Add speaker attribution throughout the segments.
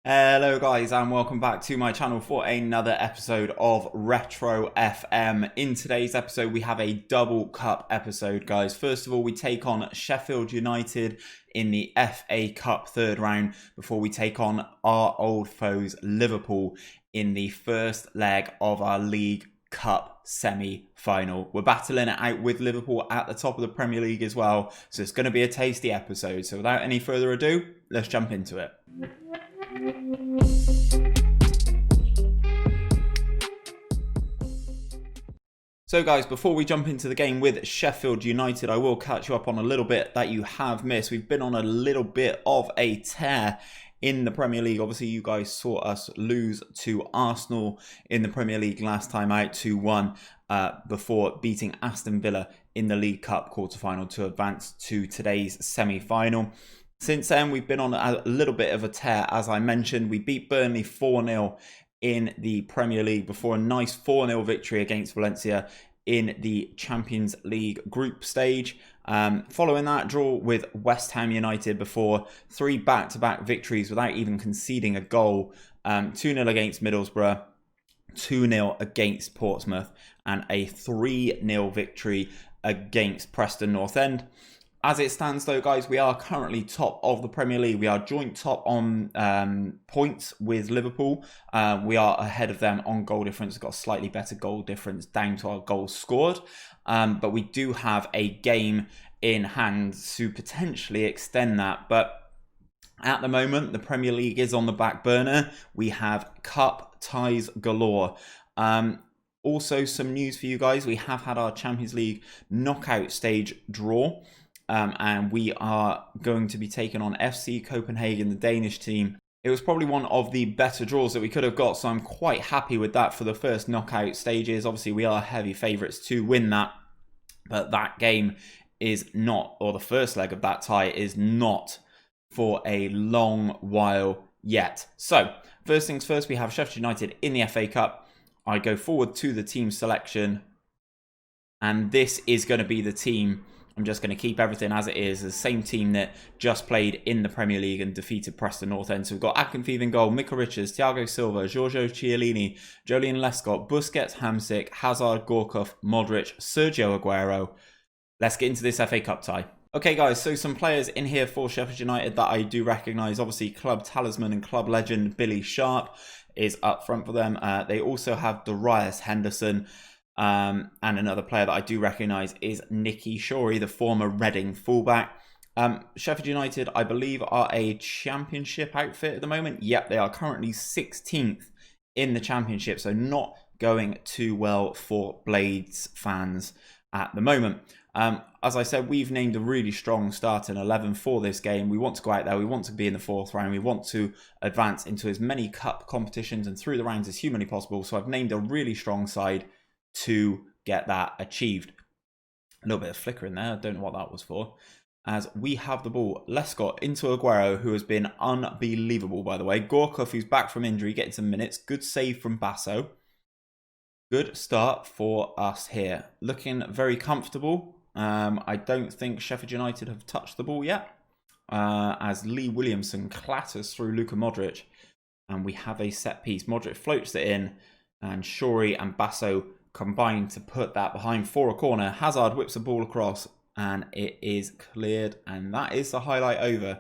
Speaker 1: Hello guys and welcome back to my channel for another episode of Retro FM. In today's episode we have a double cup episode, guys. First of all, we take on Sheffield United in the FA Cup third round before we take on our old foes Liverpool in the first leg of our League Cup semi-final. We're battling it out with Liverpool at the top of the Premier League as well, so it's going to be a tasty episode. So without any further ado, let's jump into it. So guys, before we jump into the game with Sheffield United, I will catch you up on a little bit that you have missed. We've been on a little bit of a tear in the Premier League. Obviously, you guys saw us lose to Arsenal in the Premier League last time out 2-1 before beating Aston Villa in the League Cup quarter-final to advance to today's semi-final. Since then, we've been on a little bit of a tear. As I mentioned, we beat Burnley 4-0 in the Premier League before a nice 4-0 victory against Valencia in the Champions League group stage. Following that, draw with West Ham United before three back-to-back victories without even conceding a goal. 2-0 against Middlesbrough, 2-0 against Portsmouth, and a 3-0 victory against Preston North End. As it stands though, guys, we are currently top of the Premier League. We are joint top on points with Liverpool. We are ahead of them on goal difference. We've got a slightly better goal difference down to our goals scored. But we do have a game in hand to potentially extend that. But at the moment, the Premier League is on the back burner. We have cup ties galore. Also, some news for you guys. We have had our Champions League knockout stage draw. And we are going to be taking on FC Copenhagen, the Danish team. It was probably one of the better draws that we could have got, so I'm quite happy with that for the first knockout stages. Obviously, we are heavy favourites to win that, but that game is not, or the first leg of that tie is not for a long while yet. So, first things first, we have Sheffield United in the FA Cup. I go forward to the team selection, and this is going to be the team. I'm just going to keep everything as it is. The same team that just played in the Premier League and defeated Preston North End. So we've got Akinfeev in goal, Mika Richards, Thiago Silva, Giorgio Chiellini, Joleon Lescott, Busquets, Hamsik, Hazard, Gorkov, Modric, Sergio Aguero. Let's get into this FA Cup tie. Okay guys, so some players in here for Sheffield United that I do recognise. Obviously club talisman and club legend Billy Sharp is up front for them. They also have Darius Henderson. And another player that I do recognise is Nicky Shorey, the former Reading fullback. Sheffield United, I believe, are a championship outfit at the moment. Yep, they are currently 16th in the championship, so not going too well for Blades fans at the moment. As I said, we've named a really strong starting 11 for this game. We want to go out there. We want to be in the fourth round. We want to advance into as many cup competitions and through the rounds as humanly possible. So I've named a really strong side to get that achieved. A little bit of flicker in there. I don't know what that was for. As we have the ball, Lescott into Aguero, who has been unbelievable, by the way. Gorkov, who's back from injury, getting some minutes. Good save from Basso. Good start for us here. Looking very comfortable. I don't think Sheffield United have touched the ball yet. As Lee Williamson clatters through Luka Modric. And we have a set piece. Modric floats it in. And Shorey and Basso combined to put that behind for a corner. Hazard whips the ball across and it is cleared, and that is the highlight over.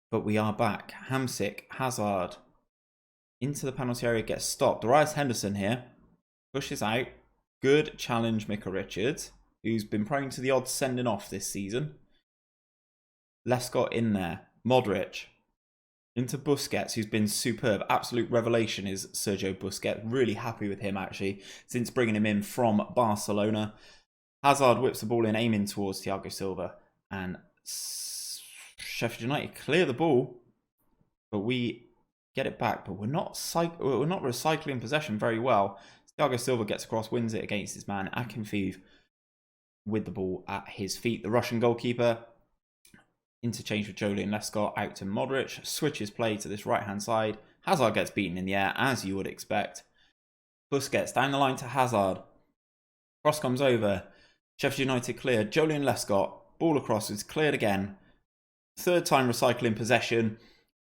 Speaker 1: But we are back. Hamsik, Hazard into the penalty area, gets stopped. Darius Henderson here pushes out. Good challenge, Mika Richards, who's been prone to the odd sending off this season. Lescott in there. Modric into Busquets, who's been superb. Absolute revelation is Sergio Busquets. Really happy with him, actually, since bringing him in from Barcelona. Hazard whips the ball in, aiming towards Thiago Silva. And Sheffield United clear the ball, but we get it back. But we're not recycling possession very well. Thiago Silva gets across, wins it against his man, Akinfeev, with the ball at his feet. The Russian goalkeeper interchange with Joleon Lescott, out to Modric, switches play to this right-hand side. Hazard gets beaten in the air, as you would expect. Busquets down the line to Hazard. Cross comes over. Sheffield United cleared. Joleon Lescott, ball across, is cleared again. Third time recycling possession.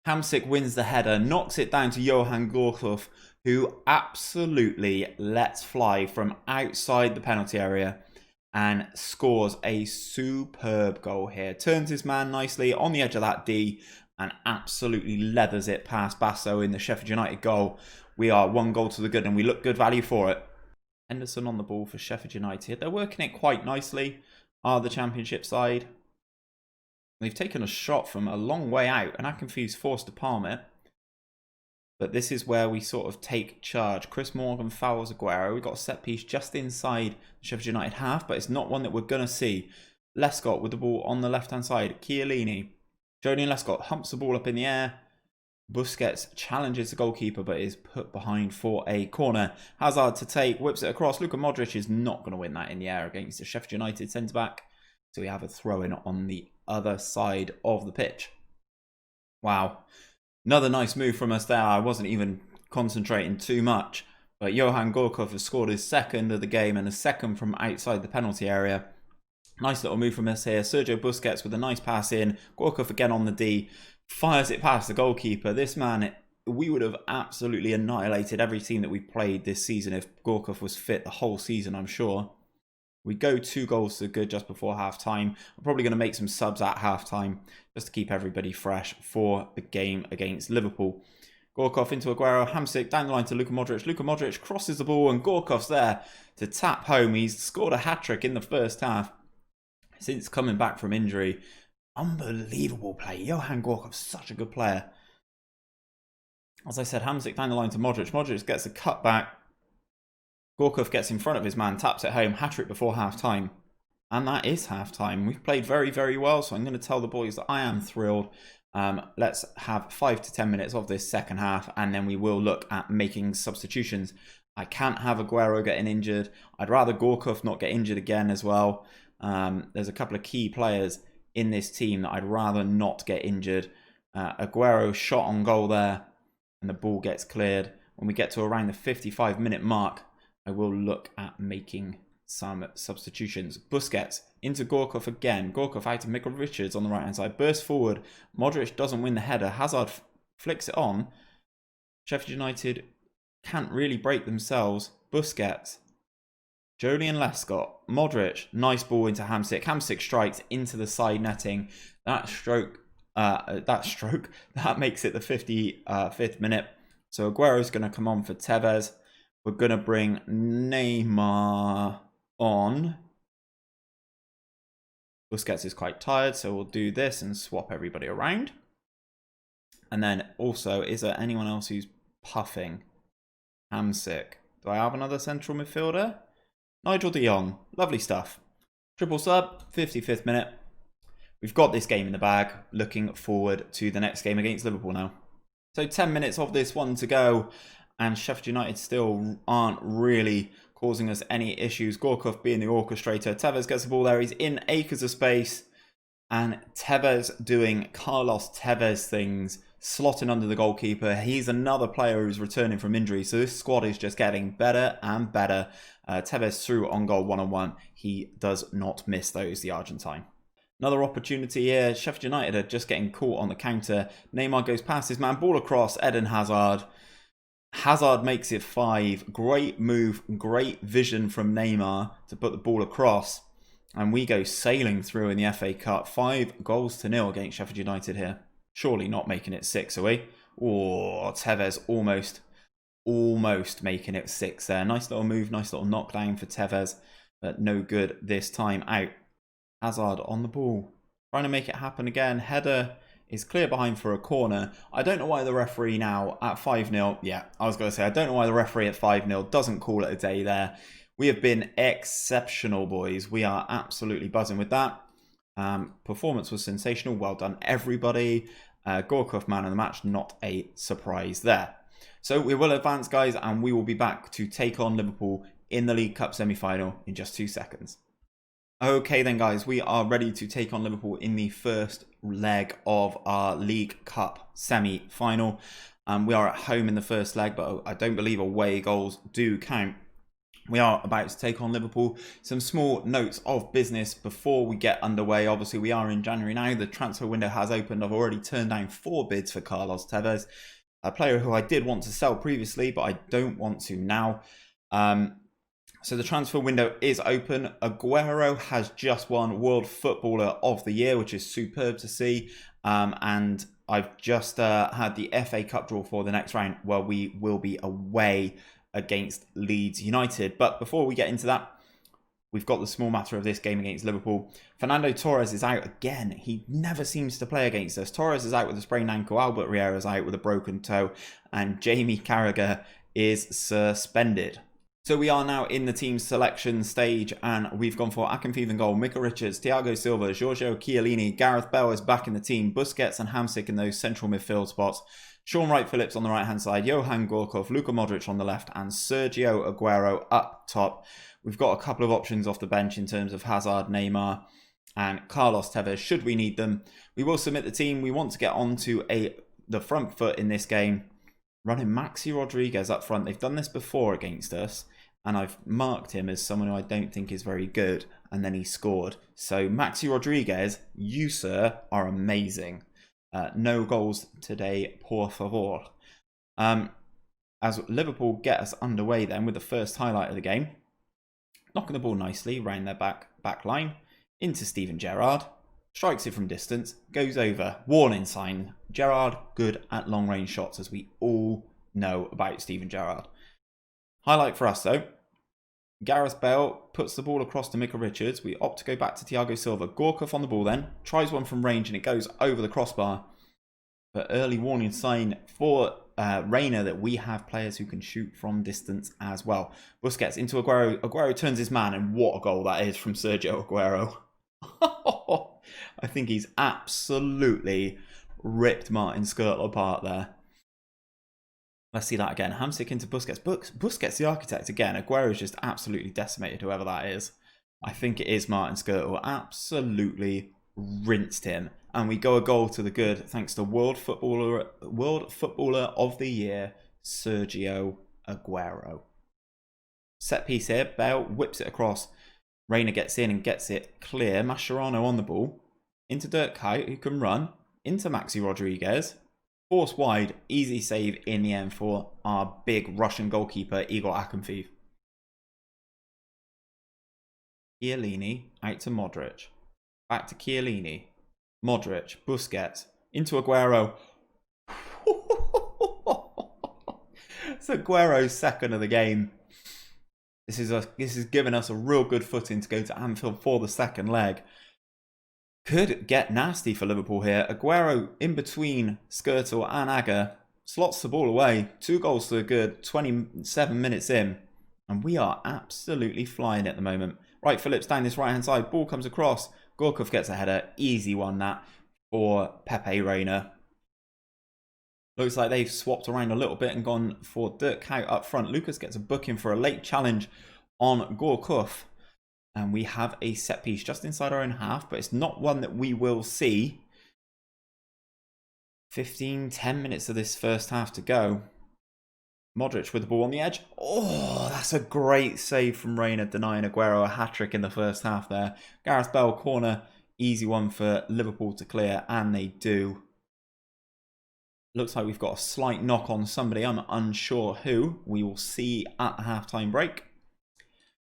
Speaker 1: Hamsik wins the header, knocks it down to Johan Gorkov, who absolutely lets fly from outside the penalty area and scores a superb goal here. Turns his man nicely on the edge of that D and absolutely leathers it past Basso in the Sheffield United goal. We are 1 goal to the good and we look good value for it. Henderson on the ball for Sheffield United. They're working it quite nicely, are the Championship side. They've taken a shot from a long way out and Akinfu's forced to palm it. But this is where we sort of take charge. Chris Morgan fouls Aguero. We've got a set piece just inside the Sheffield United half, but it's not one that we're going to see. Lescott with the ball on the left-hand side. Chiellini. Jolien Lescott humps the ball up in the air. Busquets challenges the goalkeeper, but is put behind for a corner. Hazard to take, whips it across. Luka Modric is not going to win that in the air against the Sheffield United centre-back. So we have a throw-in on the other side of the pitch. Wow. Another nice move from us there. I wasn't even concentrating too much. But Johan Gorkov has scored his second of the game and a second from outside the penalty area. Nice little move from us here. Sergio Busquets with a nice pass in. Gorkov again on the D. Fires it past the goalkeeper. This man, we would have absolutely annihilated every team that we played this season if Gorkov was fit the whole season, I'm sure. We go 2 goals to good just before half-time. I'm probably going to make some subs at half-time just to keep everybody fresh for the game against Liverpool. Gorkov into Aguero, Hamsik down the line to Luka Modric. Luka Modric crosses the ball and Gorkov's there to tap home. He's scored a hat-trick in the first half since coming back from injury. Unbelievable play. Johan Gorkov, such a good player. As I said, Hamsik down the line to Modric. Modric gets a cut back. Gorkov gets in front of his man, taps it home, hat-trick before half-time. And that is half-time. We've played very, very well, so I'm going to tell the boys that I am thrilled. Let's have 5 to 10 minutes of this second half, and then we will look at making substitutions. I can't have Aguero getting injured. I'd rather Gorkov not get injured again as well. There's a couple of key players in this team that I'd rather not get injured. Aguero shot on goal there, and the ball gets cleared. When we get to around the 55-minute mark, I will look at making some substitutions. Busquets into Gorkov again. Gorkov out to Michael Richards on the right-hand side. Burst forward. Modric doesn't win the header. Hazard flicks it on. Sheffield United can't really break themselves. Busquets. Jolien Lescott. Modric. Nice ball into Hamsik. Hamsik strikes into the side netting. That makes it the 55th minute. So Aguero's going to come on for Tevez. We're going to bring Neymar on. Busquets is quite tired, so we'll do this and swap everybody around. And then also, is there anyone else who's puffing? Hamsik. Do I have another central midfielder? Nigel de Jong. Lovely stuff. Triple sub, 55th minute. We've got this game in the bag. Looking forward to the next game against Liverpool now. So 10 minutes of this one to go. And Sheffield United still aren't really causing us any issues. Gorkov being the orchestrator. Tevez gets the ball there. He's in acres of space. And Tevez doing Carlos Tevez things. Slotting under the goalkeeper. He's another player who's returning from injury. So this squad is just getting better and better. Tevez through on goal 1-on-1. He does not miss those, the Argentine. Another opportunity here. Sheffield United are just getting caught on the counter. Neymar goes past his man. Ball across. Eden Hazard. Hazard makes it 5. Great move, great vision from Neymar to put the ball across. And we go sailing through in the FA Cup. 5 goals to 0 against Sheffield United here. Surely not making it 6, are we? Oh, Tevez almost making it 6 there. Nice little move, nice little knockdown for Tevez. But no good this time out. Hazard on the ball. Trying to make it happen again. Header is clear behind for a corner. I don't know why the referee now at 5-0. Yeah, I was going to say, I don't know why the referee at 5-0 doesn't call it a day there. We have been exceptional, boys. We are absolutely buzzing with that. Performance was sensational. Well done, everybody. Gorkov man of the match, not a surprise there. So we will advance, guys, and we will be back to take on Liverpool in the League Cup semi-final in just 2 seconds. Okay then, guys, we are ready to take on Liverpool in the first leg of our League Cup semi-final. We are at home in the first leg, but I don't believe away goals do count. We are about to take on Liverpool. Some small notes of business before we get underway. Obviously, we are in January now. The transfer window has opened. I've already turned down 4 bids for Carlos Tevez, a player who I did want to sell previously, but I don't want to now. So the transfer window is open. Aguero has just won World Footballer of the Year, which is superb to see. And I've just had the FA Cup draw for the next round, where we will be away against Leeds United. But before we get into that, we've got the small matter of this game against Liverpool. Fernando Torres is out again. He never seems to play against us. Torres is out with a sprained ankle. Albert Riera is out with a broken toe. And Jamie Carragher is suspended. So we are now in the team selection stage, and we've gone for Akinfeev in goal, Mika Richards, Thiago Silva, Giorgio Chiellini, Gareth Bale is back in the team, Busquets and Hamsik in those central midfield spots, Sean Wright-Phillips on the right-hand side, Johan Gorkov, Luka Modric on the left, and Sergio Aguero up top. We've got a couple of options off the bench in terms of Hazard, Neymar, and Carlos Tevez, should we need them. We will submit the team. We want to get onto the front foot in this game, running Maxi Rodriguez up front. They've done this before against us, and I've marked him as someone who I don't think is very good, and then he scored. So Maxi Rodriguez, you, sir, are amazing. No goals today, por favor. As Liverpool get us underway then with the first highlight of the game. Knocking the ball nicely round their back line into Steven Gerrard. Strikes it from distance, goes over. Warning sign. Gerrard good at long range shots, as we all know about Steven Gerrard. Highlight for us though. Gareth Bale puts the ball across to Mika Richards. We opt to go back to Thiago Silva. Gorkov on the ball then. Tries one from range and it goes over the crossbar. But early warning sign for Reina that we have players who can shoot from distance as well. Busquets into Aguero. Aguero turns his man, and what a goal that is from Sergio Aguero. I think he's absolutely ripped Martin Skrtel apart there. Let's see that again. Hamsik into Busquets. Busquets the architect again. Aguero's just absolutely decimated whoever that is. I think it is Martin Skrtel. Absolutely rinsed him. And we go a goal to the good thanks to World Footballer of the Year, Sergio Aguero. Set piece here. Bale whips it across. Reina gets in and gets it clear. Mascherano on the ball. Into Dirk Kuyt, who can run. Into Maxi Rodriguez. Force wide, easy save in the end for our big Russian goalkeeper, Igor Akinfeev. Chiellini out to Modric. Back to Chiellini. Modric, Busquets, into Aguero. It's Aguero's second of the game. This is giving us a real good footing to go to Anfield for the second leg. Could get nasty for Liverpool here. Aguero in between Skrtel and Agger slots the ball away. 2 goals to the good, 27 minutes in. And we are absolutely flying at the moment. Wright-Phillips down this right-hand side. Ball comes across. Gorkov gets a header. Easy one that for Pepe Reina. Looks like they've swapped around a little bit and gone for Dirk Kuyt up front. Lucas gets a booking for a late challenge on Gorkov. And we have a set piece just inside our own half, but it's not one that we will see. 10 minutes of this first half to go. Modric with the ball on the edge. Oh, that's a great save from Reina, denying Aguero a hat-trick in the first half there. Gareth Bale corner, easy one for Liverpool to clear, and they do. Looks like we've got a slight knock on somebody. I'm unsure who. We will see at the half-time break.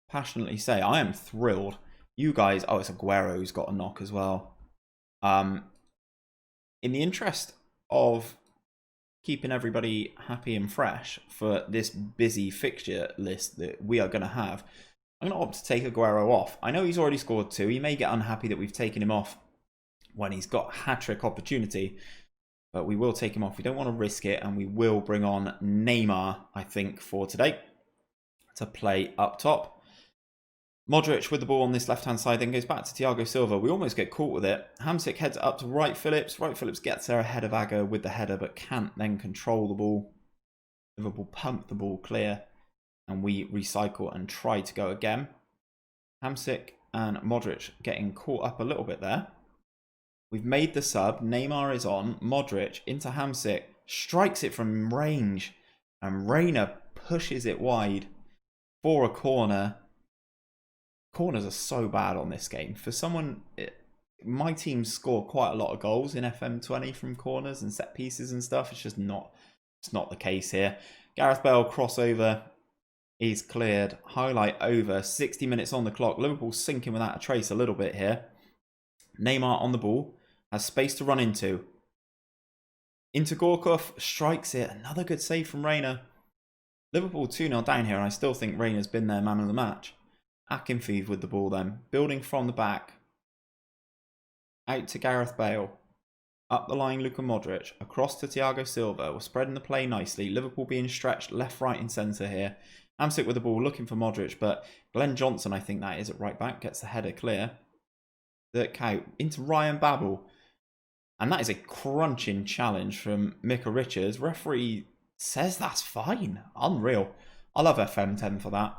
Speaker 1: Passionately say, I am thrilled. You guys, oh, it's Aguero who's got a knock as well. In the interest of keeping everybody happy and fresh for this busy fixture list that we are going to have, I'm going to opt to take Aguero off. I know he's already scored 2. He may get unhappy that we've taken him off when he's got hat-trick opportunity, but we will take him off. We don't want to risk it, and we will bring on Neymar, I think, for today to play up top. Modric with the ball on this left-hand side, then goes back to Thiago Silva. We almost get caught with it. Hamsik heads up to Wright-Phillips. Wright-Phillips gets there ahead of Agger with the header, but can't then control the ball. Liverpool pump the ball clear, and we recycle and try to go again. Hamsik and Modric getting caught up a little bit there. We've made the sub. Neymar is on. Modric into Hamsik. Strikes it from range, and Reina pushes it wide. for a corner. Corners are so bad on this game. For someone, my team score quite a lot of goals in FM20 from corners and set pieces and stuff. It's just not, it's not the case here. Gareth Bale crossover is cleared. Highlight over. 60 minutes on the clock. Liverpool sinking without a trace a little bit here. Neymar on the ball. Has space to run into. Into Gorkov. Strikes it. Another good save from Reina. Liverpool 2-0 down here, and I still think Reina's been their man of the match. Akinfeev with the ball then. Building from the back. Out to Gareth Bale. Up the line, Luka Modric. Across to Thiago Silva. We're spreading the play nicely. Liverpool being stretched left, right and centre here. Hamsik with the ball, looking for Modric, but Glenn Johnson, I think that is at right back, gets the header clear. Dirk out into Ryan Babel. And that is a crunching challenge from Micah Richards. Referee says that's fine. Unreal. I love FM10 for that.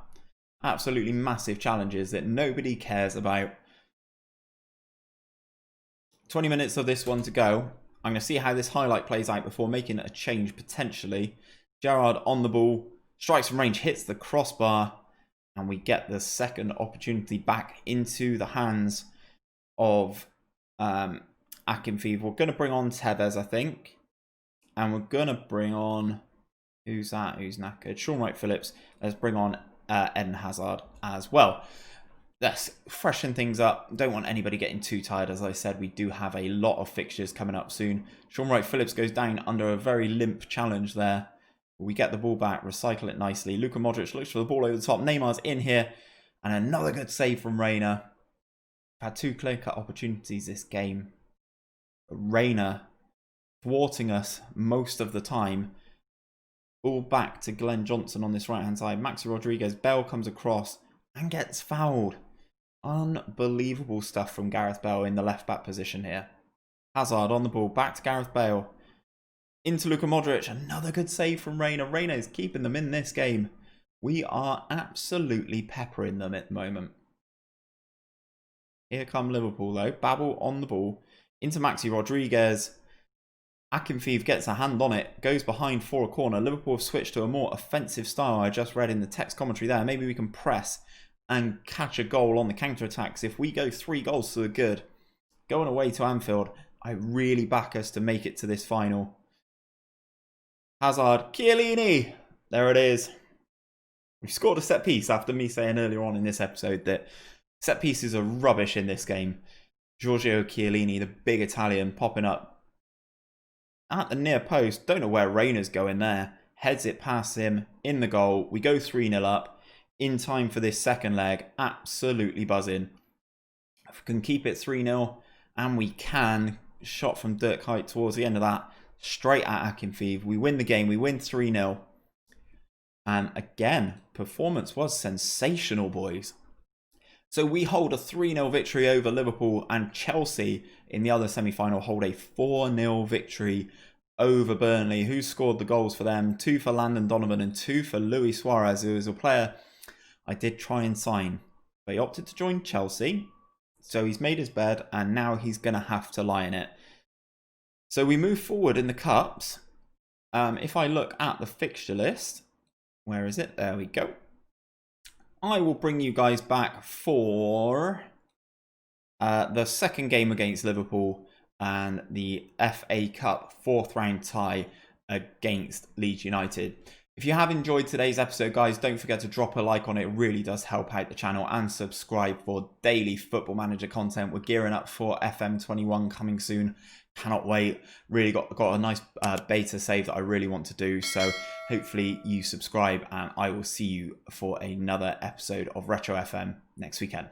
Speaker 1: Absolutely massive challenges that nobody cares about. 20 minutes of this one to go. I'm going to see how this highlight plays out before making a change potentially. Gerrard on the ball. Strikes from range, hits the crossbar. And we get the second opportunity back into the hands of Akinfeev. We're going to bring on Tevez, I think. And we're going to bring on... Who's that? Who's knackered? Sean Wright-Phillips. Let's bring on Eden Hazard as well. Let's freshen things up. Don't want anybody getting too tired. As I said, we do have a lot of fixtures coming up soon. Sean Wright-Phillips goes down under a very limp challenge there. We get the ball back, recycle it nicely. Luka Modric looks for the ball over the top. Neymar's in here. And another good save from Reina. Had two clear-cut opportunities this game. Reina thwarting us most of the time. Ball back to Glenn Johnson on this right-hand side. Maxi Rodriguez. Bale comes across and gets fouled. Unbelievable stuff from Gareth Bale in the left-back position here. Hazard on the ball. Back to Gareth Bale. Into Luka Modric. Another good save from Reina. Reina is keeping them in this game. We are absolutely peppering them at the moment. Here come Liverpool though. Babel on the ball. Into Maxi Rodriguez. Akinfeev gets a hand on it. Goes behind for a corner. Liverpool have switched to a more offensive style. I just read in the text commentary there. Maybe we can press and catch a goal on the counter-attacks. If we go 3 goals to the good, going away to Anfield, I really back us to make it to this final. Hazard, Chiellini. There it is. We've scored a set piece after me saying earlier on in this episode that set pieces are rubbish in this game. Giorgio Chiellini, the big Italian, popping up at the near post. Don't know where Reina's going there. Heads it past him in the goal. We go 3-0 up in time for this second leg. Absolutely buzzing. If we can keep it 3-0, and we can, shot from Dirk Kuyt towards the end of that, straight at Akinfeev. We win the game. We win 3-0. And again, performance was sensational, boys. So we hold a 3-0 victory over Liverpool, and Chelsea in the other semi-final hold a 4-0 victory over Burnley. Who scored the goals for them? 2 for Landon Donovan and 2 for Luis Suarez, who is a player I did try and sign. But he opted to join Chelsea. So he's made his bed and now he's going to have to lie in it. So we move forward in the Cups. If I look at the fixture list, where is it? There we go. I will bring you guys back for the second game against Liverpool and the FA Cup 4th round tie against Leeds United. If you have enjoyed today's episode, guys, don't forget to drop a like on it. It really does help out the channel, and subscribe for daily Football Manager content. We're gearing up for FM21 coming soon. Cannot wait. Really got a nice beta save that I really want to do. So hopefully you subscribe, and I will see you for another episode of Retro FM next weekend.